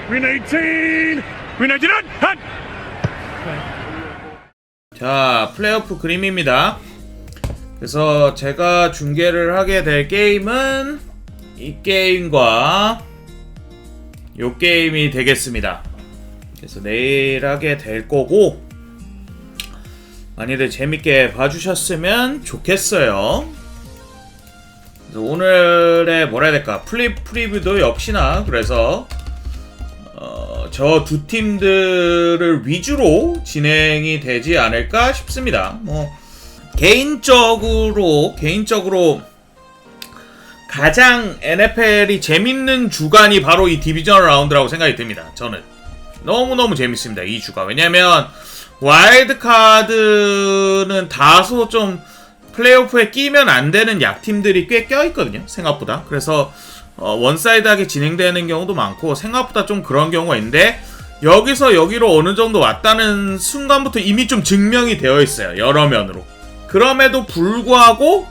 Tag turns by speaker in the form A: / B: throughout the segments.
A: Win 18! Win 19! 한!
B: 자, 플레이오프 그림입니다. 그래서 제가 중계를 하게 될 게임은 이 게임과 이 게임이 되겠습니다. 그래서 내일 하게 될 거고, 많이들 재밌게 봐주셨으면 좋겠어요. 그래서 오늘의 뭐라 해야 될까, 프리뷰도 역시나 그래서 저 두 팀들을 위주로 진행이 되지 않을까 싶습니다. 뭐 개인적으로 가장 NFL이 재밌는 주간이 바로 이 디비전 라운드라고 생각이 듭니다. 저는 너무너무 재밌습니다, 이 주간. 왜냐면 와일드카드는 다소 좀 플레이오프에 끼면 안 되는 약팀들이 꽤 껴있거든요, 생각보다. 그래서 원사이드하게 진행되는 경우도 많고, 생각보다 좀 그런 경우가 있는데, 여기서 여기로 어느 정도 왔다는 순간부터 이미 좀 증명이 되어 있어요, 여러 면으로. 그럼에도 불구하고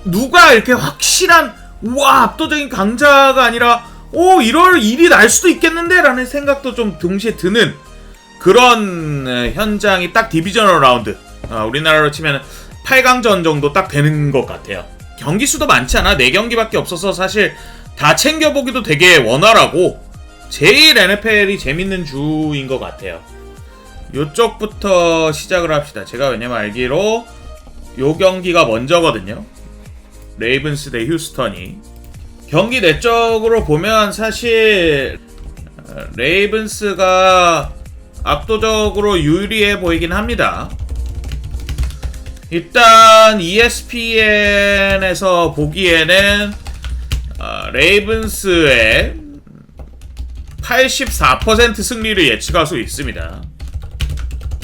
B: 누가 이렇게 확실한 우와 압도적인 강자가 아니라 이럴 일이 날 수도 있겠는데 라는 생각도 좀 동시에 드는 그런 현장이 딱 디비저널 라운드, 우리나라로 치면 8강전 정도 딱 되는 것 같아요. 경기 수도 많지 않아. 4경기밖에 없어서 사실 다 챙겨보기도 되게 원활하고 제일 NFL이 재밌는 주인 것 같아요. 요쪽부터 시작을 합시다. 제가 왜냐면 알기로 요 경기가 먼저거든요. 레이븐스 대 휴스턴이. 경기 내적으로 보면 사실 레이븐스가 압도적으로 유리해 보이긴 합니다. 일단 ESPN에서 보기에는 레이븐스의 84% 승리를 예측할 수 있습니다.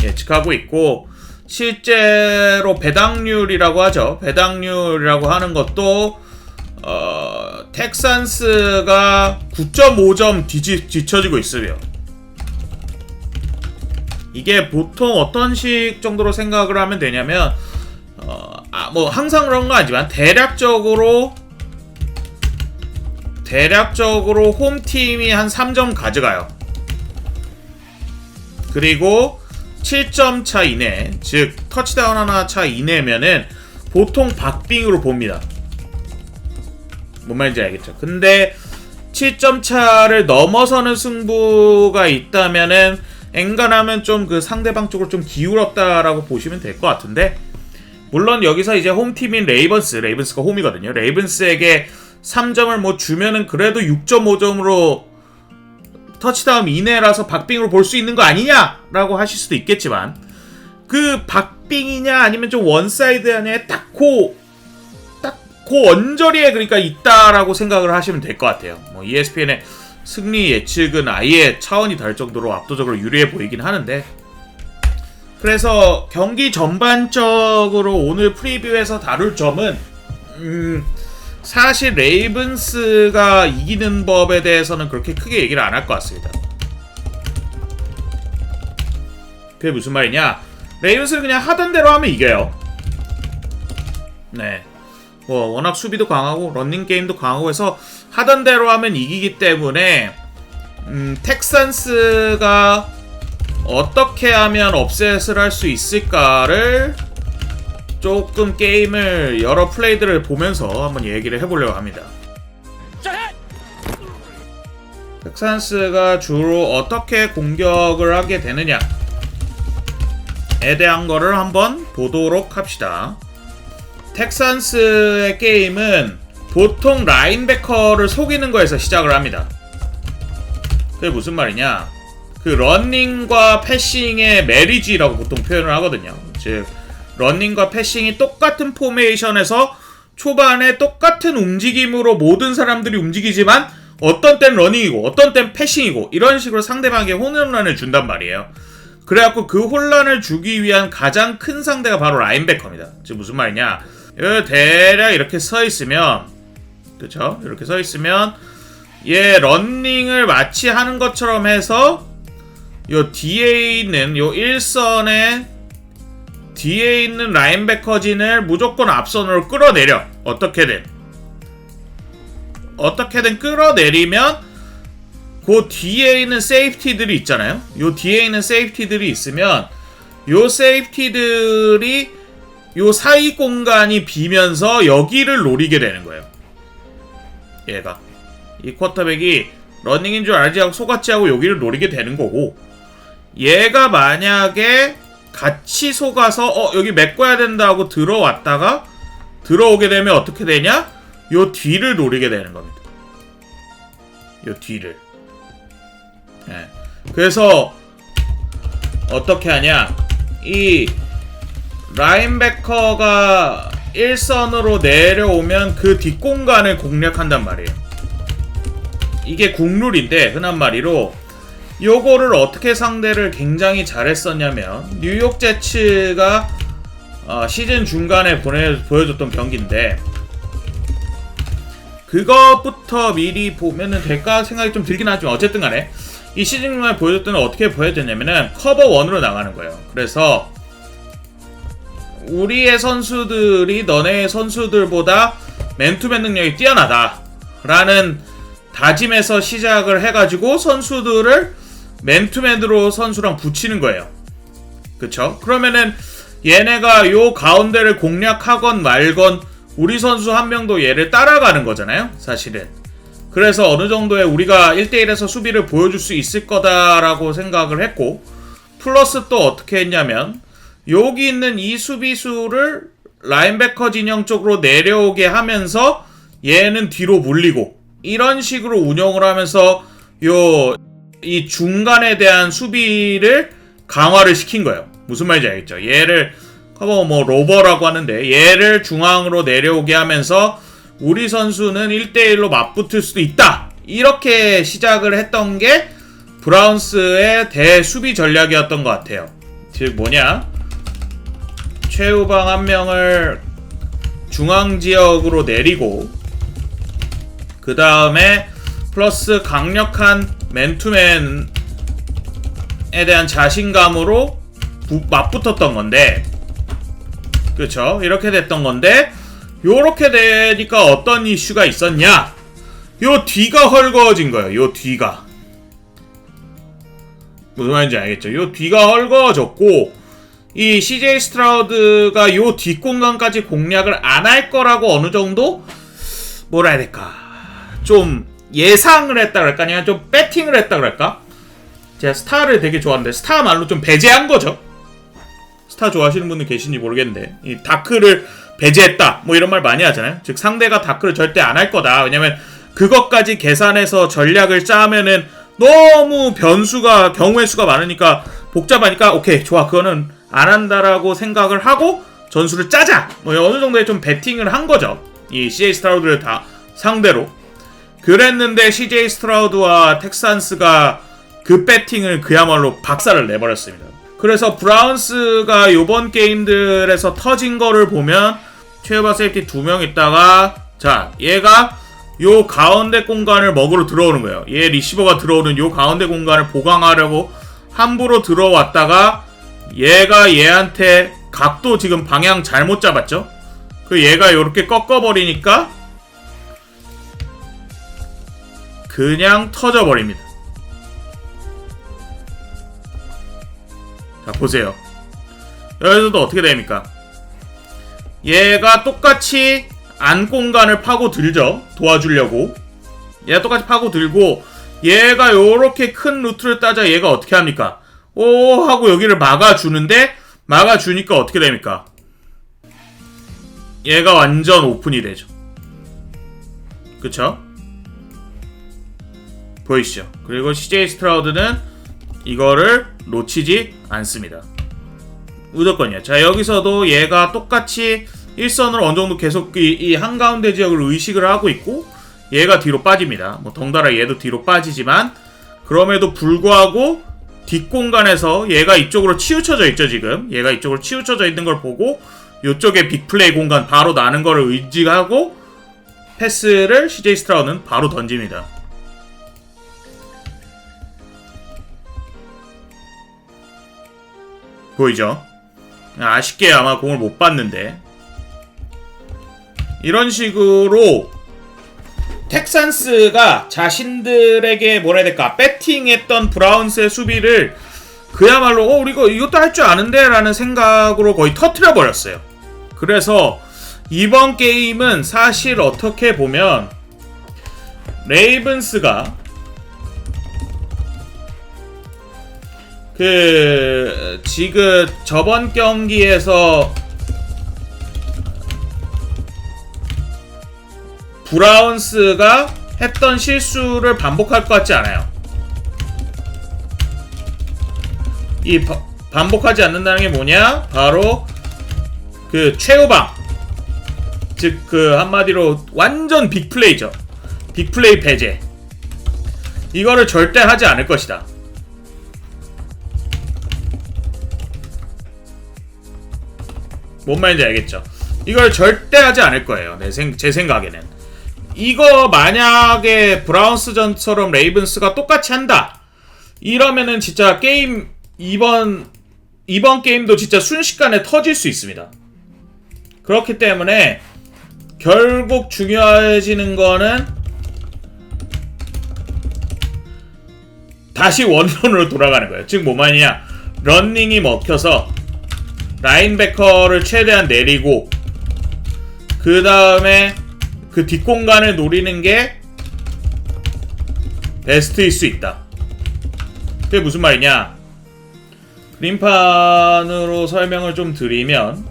B: 예측하고 있고, 실제로 배당률이라고 하죠. 배당률이라고 하는 것도 텍산스가 9.5점 뒤처지고 있으며, 이게 보통 어떤 식 정도로 생각을 하면 되냐면 뭐 항상 그런 건 아니지만 대략적으로 홈팀이 한 3점 가져가요. 그리고 7점 차 이내, 즉 터치다운 하나 차 이내면은 보통 박빙으로 봅니다. 뭔 말인지 알겠죠? 근데 7점 차를 넘어서는 승부가 있다면은 엔간하면 좀 그 상대방 쪽으로 좀 기울었다라고 보시면 될 것 같은데, 물론 여기서 이제 홈팀인 레이븐스가 홈이거든요. 레이븐스에게 3점을 뭐 주면은 그래도 6.5점으로 터치다운 이내라서 박빙으로 볼 수 있는 거 아니냐라고 하실 수도 있겠지만, 그 박빙이냐 아니면 좀 원사이드냐에 딱 그 언저리에 그러니까 있다라고 생각을 하시면 될 것 같아요. 뭐 ESPN의 승리 예측은 아예 차원이 다를 정도로 압도적으로 유리해 보이긴 하는데, 그래서 경기 전반적으로 오늘 프리뷰에서 다룰 점은 사실 레이븐스가 이기는 법에 대해서는 그렇게 크게 얘기를 안 할 것 같습니다. 그게 무슨 말이냐? 레이븐스는 그냥 하던 대로 하면 이겨요. 네. 뭐 워낙 수비도 강하고 러닝 게임도 강하고 해서 하던 대로 하면 이기기 때문에 텍산스가 어떻게 하면 업셋을 할 수 있을까를 조금 게임을 여러 플레이들을 보면서 한번 얘기를 해보려고 합니다. 텍산스가 주로 어떻게 공격을 하게 되느냐에 대한 거를 한번 보도록 합시다. 텍산스의 게임은 보통 라인베커를 속이는 거에서 시작을 합니다. 그게 무슨 말이냐? 그 러닝과 패싱의 메리지라고 보통 표현을 하거든요. 즉 러닝과 패싱이 똑같은 포메이션에서 초반에 똑같은 움직임으로 모든 사람들이 움직이지만 어떤 땐 러닝이고 어떤 땐 패싱이고 이런 식으로 상대방에게 혼란을 준단 말이에요. 그래갖고 그 혼란을 주기 위한 가장 큰 상대가 바로 라인베커입니다. 즉 무슨 말이냐? 대략 이렇게 서 있으면, 그쵸? 이렇게 서 있으면 얘 러닝을 마치 하는 것처럼 해서 요 뒤에 있는 요 1선에 뒤에 있는 라인베커진을 무조건 앞선으로 끌어내려. 어떻게든 끌어내리면 그 뒤에 있는 세이프티들이 있잖아요. 요 뒤에 있는 세이프티들이 있으면 요 세이프티들이 요 사이 공간이 비면서 여기를 노리게 되는 거예요. 얘가 이 쿼터백이 러닝인 줄 알지 하고 속았지 하고 여기를 노리게 되는 거고, 얘가 만약에 같이 속아서 여기 메꿔야 된다 하고 들어왔다가 들어오게 되면 어떻게 되냐? 요 뒤를 노리게 되는 겁니다. 요 뒤를. 네. 그래서 어떻게 하냐? 이 라인베커가 1선으로 내려오면 그 뒷공간을 공략한단 말이에요. 이게 국룰인데, 흔한 말이로 요거를 어떻게 상대를 굉장히 잘했었냐면, 뉴욕 제츠가 시즌 중간에 보여줬던 경기인데, 그것부터 미리 보면은 될까 생각이 좀 들긴 하지만 어쨌든 간에 이 시즌 중간에 보여줬던 건 어떻게 보여줬냐면은 커버 1으로 나가는 거예요. 그래서 우리의 선수들이 너네의 선수들보다 맨투맨 능력이 뛰어나다 라는 다짐에서 시작을 해가지고 선수들을 맨투맨으로 선수랑 붙이는 거예요. 그쵸? 그러면은 얘네가 요 가운데를 공략하건 말건 우리 선수 한 명도 얘를 따라가는 거잖아요, 사실은. 그래서 어느 정도의 우리가 1대1에서 수비를 보여줄 수 있을 거다라고 생각을 했고, 플러스 또 어떻게 했냐면 여기 있는 이 수비수를 라인베커 진영 쪽으로 내려오게 하면서 얘는 뒤로 물리고, 이런 식으로 운영을 하면서 이 중간에 대한 수비를 강화를 시킨 거예요. 무슨 말인지 알겠죠? 얘를 커버 로버라고 하는데, 얘를 중앙으로 내려오게 하면서 우리 선수는 1대1로 맞붙을 수도 있다, 이렇게 시작을 했던 게 브라운스의 대수비 전략이었던 것 같아요. 즉 뭐냐, 최후방 한 명을 중앙지역으로 내리고 그 다음에 플러스 강력한 맨투맨에 대한 자신감으로 맞붙었던 건데, 그쵸? 이렇게 됐던 건데, 요렇게 되니까 어떤 이슈가 있었냐? 요 뒤가 헐거워진 거예요. 요 뒤가. 무슨 말인지 알겠죠? 요 뒤가 헐거워졌고, 이 CJ 스트라우드가 요 뒷공간까지 공략을 안 할 거라고 어느 정도 뭐라 해야 될까? 좀 예상을 했다 그럴까? 아니면 좀 배팅을 했다 그럴까? 제가 스타를 되게 좋아하는데 스타 말로 좀 배제한 거죠. 스타 좋아하시는 분들 계신지 모르겠는데, 이 다크를 배제했다 뭐 이런 말 많이 하잖아요. 즉 상대가 다크를 절대 안 할 거다. 왜냐면 그것까지 계산해서 전략을 짜면은 너무 변수가, 경우의 수가 많으니까 복잡하니까 오케이 좋아, 그거는 안 한다라고 생각을 하고 전술을 짜자, 뭐 어느 정도의 좀 배팅을 한 거죠, 이 CJ 스트라우드를 다 상대로. 그랬는데 CJ 스트라우드와 텍산스가 그 배팅을 그야말로 박살을 내버렸습니다. 그래서 브라운스가 요번 게임들에서 터진 거를 보면 최후방 세이프티 2명 있다가, 자 얘가 요 가운데 공간을 먹으러 들어오는 거예요. 얘 리시버가 들어오는 요 가운데 공간을 보강하려고 함부로 들어왔다가 얘가 얘한테 각도 지금 방향 잘못 잡았죠? 그 얘가 요렇게 꺾어버리니까 그냥 터져버립니다. 자 보세요. 여기서도 어떻게 됩니까? 얘가 똑같이 안 공간을 파고들죠, 도와주려고. 얘가 똑같이 파고들고, 얘가 요렇게 큰 루트를 따자 얘가 어떻게 합니까? 오 하고 여기를 막아주는데, 막아주니까 어떻게 됩니까? 얘가 완전 오픈이 되죠. 그쵸? 보이시죠? 그리고 CJ 스트라우드는 이거를 놓치지 않습니다. 무조건이야. 자 여기서도 얘가 똑같이 1선으로 어느 정도 계속 이 한가운데 지역을 의식을 하고 있고, 얘가 뒤로 빠집니다. 뭐 덩달아 얘도 뒤로 빠지지만, 그럼에도 불구하고 뒷공간에서 얘가 이쪽으로 치우쳐져 있죠. 지금 얘가 이쪽으로 치우쳐져 있는 걸 보고 이쪽에 빅플레이 공간 바로 나는 거를 의지하고 패스를 CJ 스트라우드는 바로 던집니다. 보이죠? 아쉽게 아마 공을 못 봤는데, 이런 식으로 텍산스가 자신들에게 뭐라 해야 될까, 배팅했던 브라운스의 수비를 그야말로 우리 이것도 할 줄 아는데 라는 생각으로 거의 터트려 버렸어요. 그래서 이번 게임은 사실 어떻게 보면 레이븐스가 지금 저번 경기에서 브라운스가 했던 실수를 반복할 것 같지 않아요. 이 반복하지 않는다는 게 뭐냐? 바로 최후방, 즉 한마디로 완전 빅플레이죠. 빅플레이 배제. 이거를 절대 하지 않을 것이다. 뭔 말인지 알겠죠? 이걸 절대 하지 않을 거예요. 제 생각에는. 이거 만약에 브라운스전처럼 레이븐스가 똑같이 한다, 이러면은 진짜 게임 이번 게임도 진짜 순식간에 터질 수 있습니다. 그렇기 때문에 결국 중요해지는 거는 다시 원론으로 돌아가는 거예요. 즉 뭐 말이냐, 런닝이 먹혀서 라인베커를 최대한 내리고 그 다음에 그 뒷공간을 노리는 게 베스트일 수 있다. 그게 무슨 말이냐, 그림판으로 설명을 좀 드리면,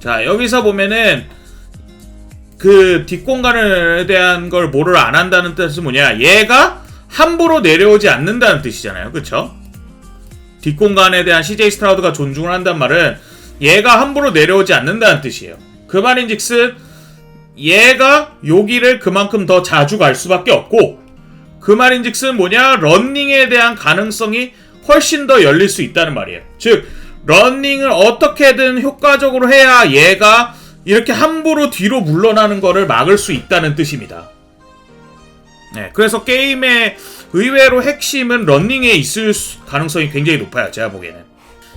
B: 자 여기서 보면은 그 뒷공간에 대한 걸 뭐를 안 한다는 뜻은 뭐냐, 얘가 함부로 내려오지 않는다는 뜻이잖아요. 그쵸? 뒷공간에 대한 CJ 스트라우드가 존중을 한단 말은 얘가 함부로 내려오지 않는다는 뜻이에요. 그 말인즉슨 얘가 여기를 그만큼 더 자주 갈 수밖에 없고, 그 말인즉슨 뭐냐, 런닝에 대한 가능성이 훨씬 더 열릴 수 있다는 말이에요. 즉 런닝을 어떻게든 효과적으로 해야 얘가 이렇게 함부로 뒤로 물러나는 거를 막을 수 있다는 뜻입니다. 네, 그래서 게임의 의외로 핵심은 런닝에 있을 가능성이 굉장히 높아요. 제가 보기에는.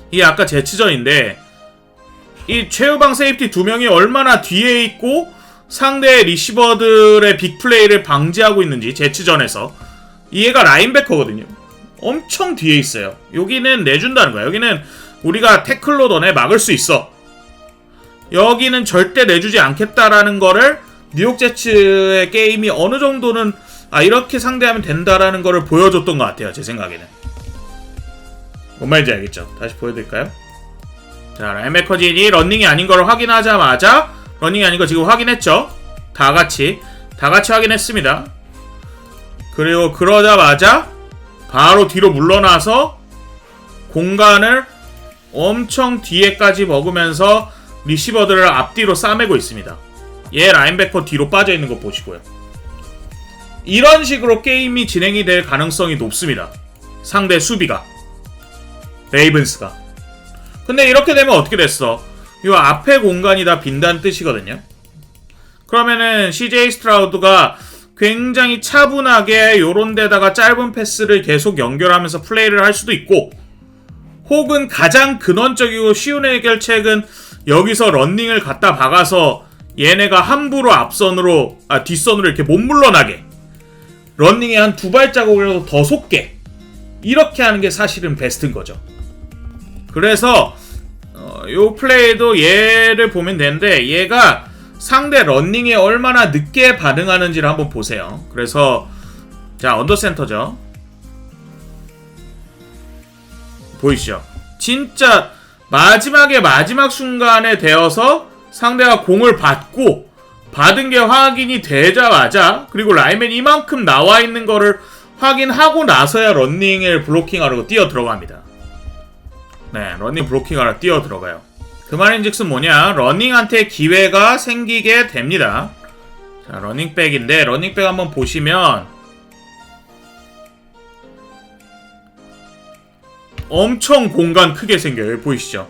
B: 이게 아까 제치전인데 이 최후방 세이프티 2명이 얼마나 뒤에 있고 상대 리시버들의 빅플레이를 방지하고 있는지, 제치전에서 얘가 라인베커거든요. 엄청 뒤에 있어요. 여기는 내준다는 거야. 여기는 우리가 태클로 너네 막을 수 있어. 여기는 절대 내주지 않겠다라는 거를 뉴욕 제츠의 게임이 어느 정도는 이렇게 상대하면 된다라는 거를 보여줬던 것 같아요. 제 생각에는. 뭔 말인지 알겠죠? 다시 보여드릴까요? 자, 라인베커진이 런닝이 아닌 걸 확인하자마자, 런닝이 아닌 거 지금 확인했죠? 다 같이 확인했습니다. 그리고 그러자마자 바로 뒤로 물러나서 공간을 엄청 뒤에까지 먹으면서 리시버들을 앞뒤로 싸매고 있습니다. 얘 라인베커 뒤로 빠져있는 거 보시고요. 이런 식으로 게임이 진행이 될 가능성이 높습니다. 상대 수비가, 레이븐스가. 근데 이렇게 되면 어떻게 됐어? 이 앞에 공간이 다 빈다는 뜻이거든요. 그러면은 CJ 스트라우드가 굉장히 차분하게 요런 데다가 짧은 패스를 계속 연결하면서 플레이를 할 수도 있고, 혹은 가장 근원적이고 쉬운 해결책은 여기서 런닝을 갖다 박아서 얘네가 함부로 뒷선으로 이렇게 못 물러나게, 런닝에 한 2발자국이라도 더 속게, 이렇게 하는 게 사실은 베스트인 거죠. 그래서 요 플레이도 얘를 보면 되는데, 얘가 상대 런닝에 얼마나 늦게 반응하는지를 한번 보세요. 그래서 자, 언더센터죠. 보이시죠? 진짜 마지막 순간에 되어서 상대가 공을 받은 게 확인이 되자마자, 그리고 라인맨이 이만큼 나와 있는 거를 확인하고 나서야 런닝을 블로킹하려고 뛰어 들어갑니다. 네, 런닝 블로킹하러 뛰어 들어가요. 그 말인즉슨 뭐냐, 러닝한테 기회가 생기게 됩니다. 자, 러닝백인데, 러닝백 한번 보시면 엄청 공간 크게 생겨요. 여기 보이시죠?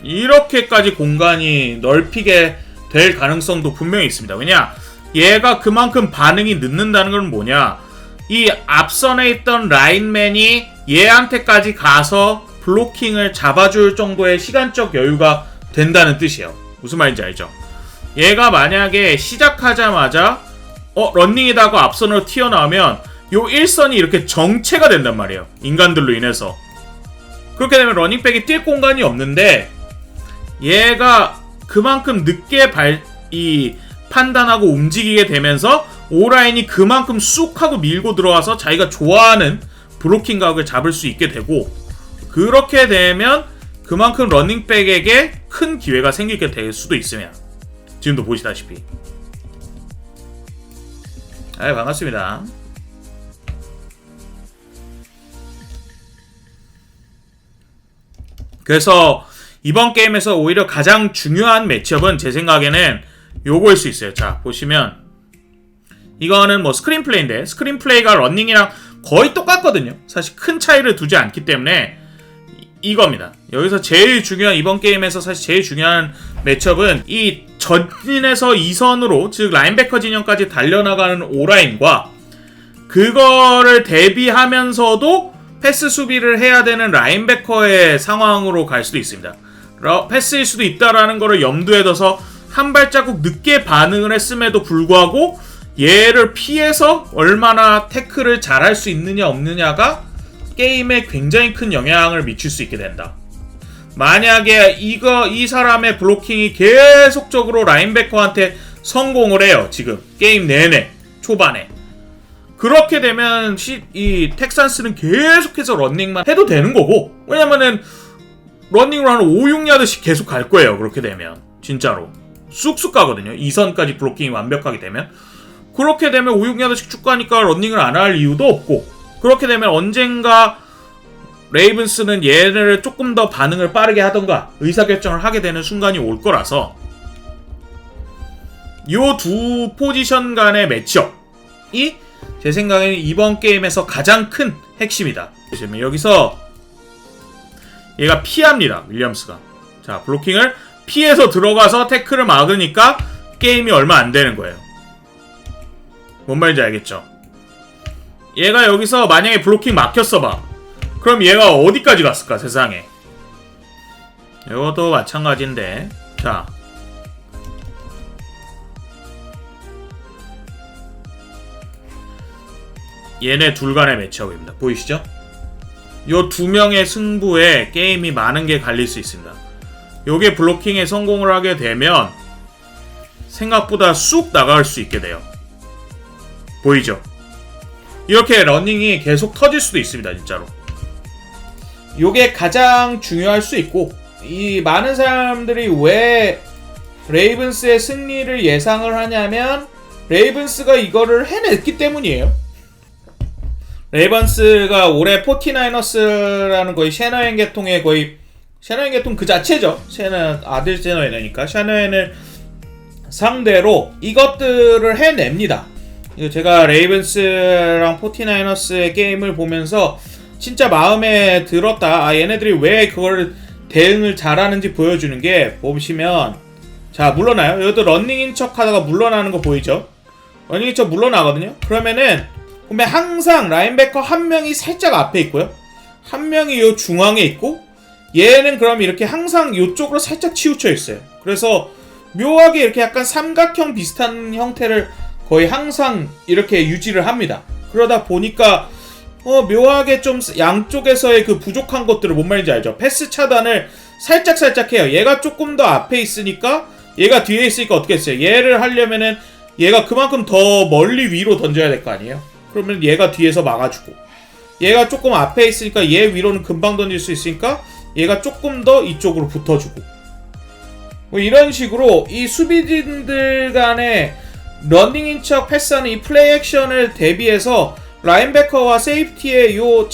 B: 이렇게까지 공간이 넓히게 될 가능성도 분명히 있습니다. 왜냐, 얘가 그만큼 반응이 늦는다는 건 뭐냐, 이 앞선에 있던 라인맨이 얘한테까지 가서 블로킹을 잡아줄 정도의 시간적 여유가 된다는 뜻이에요. 무슨 말인지 알죠? 얘가 만약에 시작하자마자 런닝이다 하고 앞선으로 튀어나오면 요 일선이 이렇게 정체가 된단 말이에요. 인간들로 인해서. 그렇게 되면 러닝백이 뛸 공간이 없는데 얘가 그만큼 늦게 판단하고 움직이게 되면서 오라인이 그만큼 쑥 하고 밀고 들어와서 자기가 좋아하는 브로킹 각을 잡을 수 있게 되고, 그렇게 되면 그만큼 러닝백에게 큰 기회가 생기게 될 수도 있으며, 지금도 보시다시피. 반갑습니다. 그래서 이번 게임에서 오히려 가장 중요한 매치업은 제 생각에는 요거일 수 있어요. 자, 보시면 이거는 뭐 스크린 플레이인데, 스크린 플레이가 러닝이랑 거의 똑같거든요. 사실 큰 차이를 두지 않기 때문에 이겁니다. 여기서 제일 중요한, 이번 게임에서 사실 제일 중요한 매치업은 이 전진에서 2선으로, 즉 라인베커 진영까지 달려나가는 오라인과 그거를 대비하면서도 패스 수비를 해야 되는 라인베커의 상황으로 갈 수도 있습니다. 패스일 수도 있다라는 거를 염두에 둬서 한 발자국 늦게 반응을 했음에도 불구하고 얘를 피해서 얼마나 태클을 잘할 수 있느냐 없느냐가 게임에 굉장히 큰 영향을 미칠 수 있게 된다. 만약에 이 사람의 블로킹이 계속적으로 라인베커한테 성공을 해요. 지금 게임 내내 초반에. 그렇게 되면 이 텍산스는 계속해서 러닝만 해도 되는 거고, 왜냐면은 러닝으로 한 5, 6야드씩 계속 갈 거예요. 그렇게 되면 진짜로 쑥쑥 가거든요. 2선까지 블로킹이 완벽하게 되면. 그렇게 되면 5, 6야드씩 쭉 가니까 러닝을 안 할 이유도 없고, 그렇게 되면 언젠가 레이븐스는 얘를 조금 더 반응을 빠르게 하던가 의사결정을 하게 되는 순간이 올 거라서, 요 두 포지션 간의 매치업이 제 생각에는 이번 게임에서 가장 큰 핵심이다. 보시면 여기서 얘가 피합니다. 윌리엄스가. 자, 블로킹을 피해서 들어가서 태클을 막으니까 게임이 얼마 안 되는 거예요. 뭔 말인지 알겠죠? 얘가 여기서 만약에 블로킹 막혔어 봐. 그럼 얘가 어디까지 갔을까, 세상에. 이것도 마찬가지인데. 자, 얘네 둘 간의 매치업입니다. 보이시죠? 요 두 명의 승부에 게임이 많은 게 갈릴 수 있습니다. 요게 블로킹에 성공을 하게 되면 생각보다 쑥 나갈 수 있게 돼요. 보이죠? 이렇게 러닝이 계속 터질 수도 있습니다. 진짜로. 요게 가장 중요할 수 있고, 이 많은 사람들이 왜 레이븐스의 승리를 예상을 하냐면 레이븐스가 이거를 해냈기 때문이에요. 레이븐스가 올해 49ers라는 거의 샤너헨 계통의 거의 샤너헨 계통 그 자체죠. 아들 샤너헨이니까 샤너헨을 상대로 이것들을 해냅니다. 제가 레이븐스랑 49ers의 게임을 보면서 진짜 마음에 들었다. 얘네들이 왜 그걸 대응을 잘하는지 보여주는 게, 보시면 자, 물러나요. 여기도 러닝인 척 하다가 물러나는 거 보이죠? 러닝인 척 물러나거든요. 그러면은 보면 항상 라인베커 한 명이 살짝 앞에 있고요, 한 명이 요 중앙에 있고, 얘는 그럼 이렇게 항상 요쪽으로 살짝 치우쳐 있어요. 그래서 묘하게 이렇게 약간 삼각형 비슷한 형태를 거의 항상 이렇게 유지를 합니다. 그러다 보니까 묘하게 좀 양쪽에서의 그 부족한 것들을, 뭔 말인지 알죠? 패스 차단을 살짝 해요. 얘가 조금 더 앞에 있으니까, 얘가 뒤에 있으니까 어떻게 했어요? 얘를 하려면은 얘가 그만큼 더 멀리 위로 던져야 될 거 아니에요? 그러면 얘가 뒤에서 막아주고, 얘가 조금 앞에 있으니까 얘 위로는 금방 던질 수 있으니까 얘가 조금 더 이쪽으로 붙어주고, 뭐 이런 식으로 이 수비진들 간의 러닝인 척 패스하는 이 플레이 액션을 대비해서 라인베커와 세이프티의 요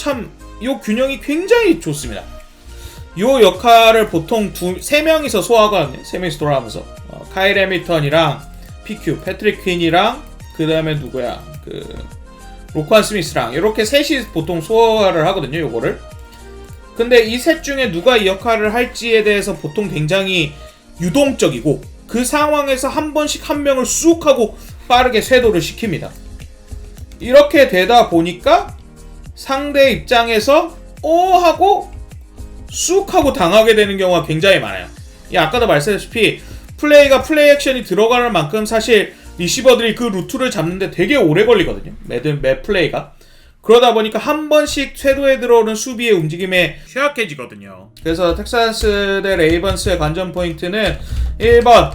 B: 균형이 굉장히 좋습니다. 요 역할을 보통 3명이서 소화하거든요. 3명이서 돌아가면서 카일 해밀턴이랑 PQ, 패트릭 퀸이랑 그 다음에 누구야, 로크완 스미스랑 이렇게 셋이 보통 소화를 하거든요. 요거를. 근데 이 셋 중에 누가 이 역할을 할지에 대해서 보통 굉장히 유동적이고, 그 상황에서 한 번씩 한 명을 쑥 하고 빠르게 쇄도를 시킵니다. 이렇게 되다 보니까 상대 입장에서 하고 쑥 하고 당하게 되는 경우가 굉장히 많아요. 아까도 말씀드렸다시피 플레이 액션이 들어가는 만큼 사실 리시버들이 그 루트를 잡는데 되게 오래 걸리거든요. 매 플레이가. 그러다 보니까 한 번씩 쇄도에 들어오는 수비의 움직임에 취약해지거든요. 그래서 텍사스 대 레이번스의 관전 포인트는 1번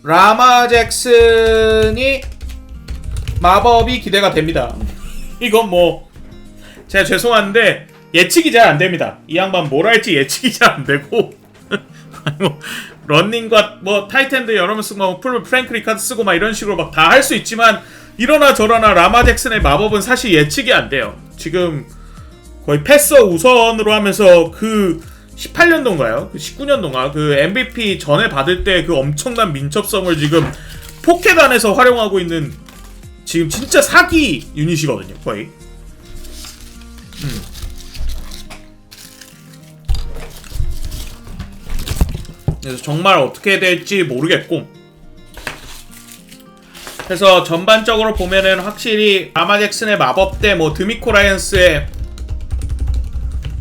B: 라마 잭슨이 마법이 기대가 됩니다. 이건 뭐 제가 죄송한데 예측이 잘 안됩니다. 이 양반 뭘 할지 예측이 잘 안되고 뭐 런닝과 뭐 타이트엔드 여러 명 쓰고 뭐 프랭크 리카드 쓰고 막 이런 식으로 막 다 할 수 있지만 이러나 저러나 라마 잭슨의 마법은 사실 예측이 안 돼요. 지금 거의 패서 우선으로 하면서 그 18년도인가요? 그 19년도인가? 그 MVP 전에 받을 때 그 엄청난 민첩성을 지금 포켓 안에서 활용하고 있는 지금 진짜 사기 유닛이거든요, 거의. 그래서 정말 어떻게 될지 모르겠고, 그래서 전반적으로 보면은 확실히 라마 잭슨의 마법 대 뭐 드미코 라이언스의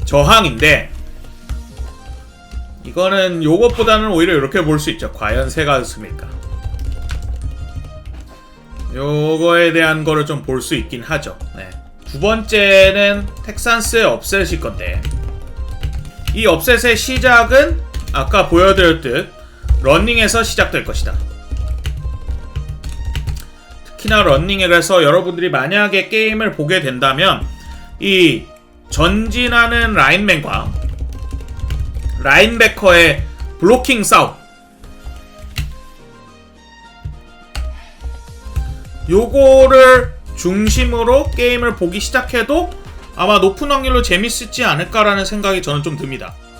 B: 저항인데, 이거는 요것보다는 오히려 이렇게 볼 수 있죠. 과연 새가 있습니까? 요거에 대한 거를 좀 볼 수 있긴 하죠. 네. 두 번째는 텍산스의 업셋일 건데, 이 업셋의 시작은 아까 보여드렸듯 러닝에서 시작될 것이다. 특히나 러닝에서 여러분들이 만약에 게임을 보게 된다면 이 전진하는 라인맨과 라인베커의 블로킹 싸움, 요거를 중심으로 게임을 보기 시작해도 아마 높은 확률로 재밌지 않을까라는 생각이 저는 좀 듭니다.